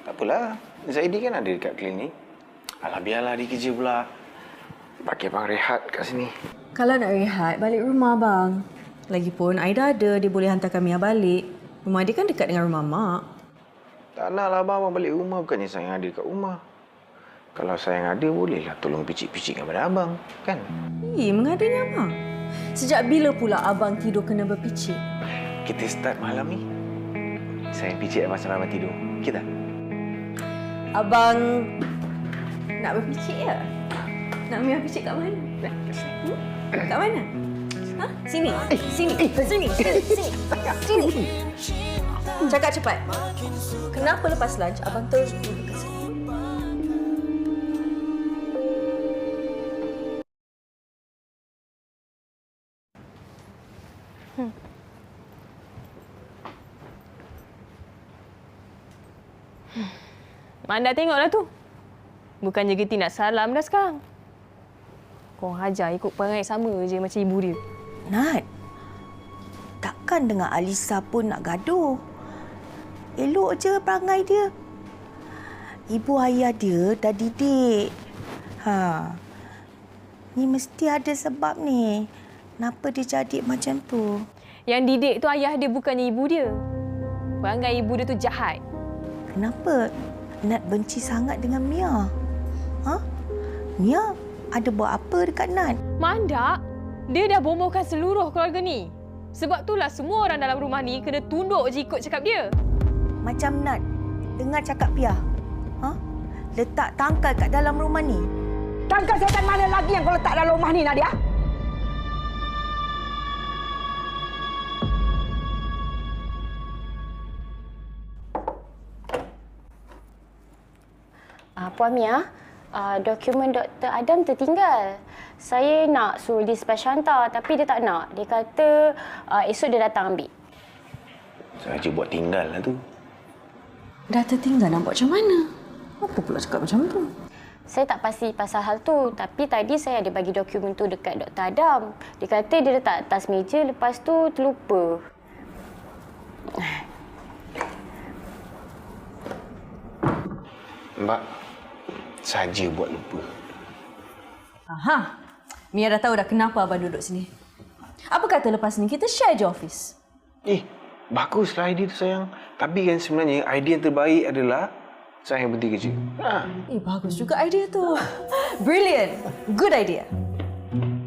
Tak apalah. Zaidi kan ada dekat klinik. Alah, biarlah dia kerja pula. Bagi abang rehat kat sini. Kalau nak rehat, balik rumah abang. Lagipun, Aida ada. Dia boleh hantarkan Mia balik. Rumah dia kan dekat dengan rumah mak. Tak naklah abang balik rumah. Bukannya sayang ada dekat rumah. Kalau sayang ada, bolehlah tolong picit-picitkan pada abang. Kan? Mengadanya abang. Sejak bila pula abang tidur kena berpicit? Kita start malam ni. Saya picit masa abang tidur. Kita. Abang nak berpicit ya? Nak Mia picit kat mana? Kat mana? Ha? Sini. Sini. Sini. Sini. Cakap cepat. Kenapa lepas lunch abang terus duduk kat sini? Mak dah tengoklah tu. Bukannya Geti nak salam dah sekarang. Kau hajar ikut perangai sama je macam ibu dia. Nat, takkan dengan Alisa pun nak gaduh. Elok je perangai dia. Ibu ayah dia dah didik. Ni mesti ada sebab ni. Kenapa dia jadi macam tu? Yang didik tu ayah dia, bukannya ibu dia. Perangai ibu dia tu jahat. Kenapa Nat benci sangat dengan Mia? Mia ada buat apa dekat Nat? Mandak, dia dah bomohkan seluruh keluarga ni. Sebab itulah semua orang dalam rumah ni kena tunduk je ikut cakap dia. Macam Nat dengar cakap Pia. Letak tangkal kat dalam rumah ni. Tangkal setan mana lagi yang kau letak dalam rumah ni, Nadia? Puan Mia, dokumen Dr. Adam tertinggal. Saya nak suruh dispatch hantar tapi dia tak nak. Dia kata esok dia datang ambil. Saja buat tinggal lah tu. Dah tertinggal nak buat macam mana? Apa pula cakap macam tu? Saya tak pasti pasal hal tu. Tapi tadi saya ada bagi dokumen tu dekat Dr. Adam. Dia kata dia letak atas meja, lepas tu terlupa. Mbak, saja buat lupa. Mia dah tahu dah kenapa abang duduk sini. Apa kata lepas ni kita share je office? Baguslah idea tu sayang. Tapi kan sebenarnya idea yang terbaik adalah sayang berhenti kerja. Bagus juga idea tu. Brilliant. Good idea.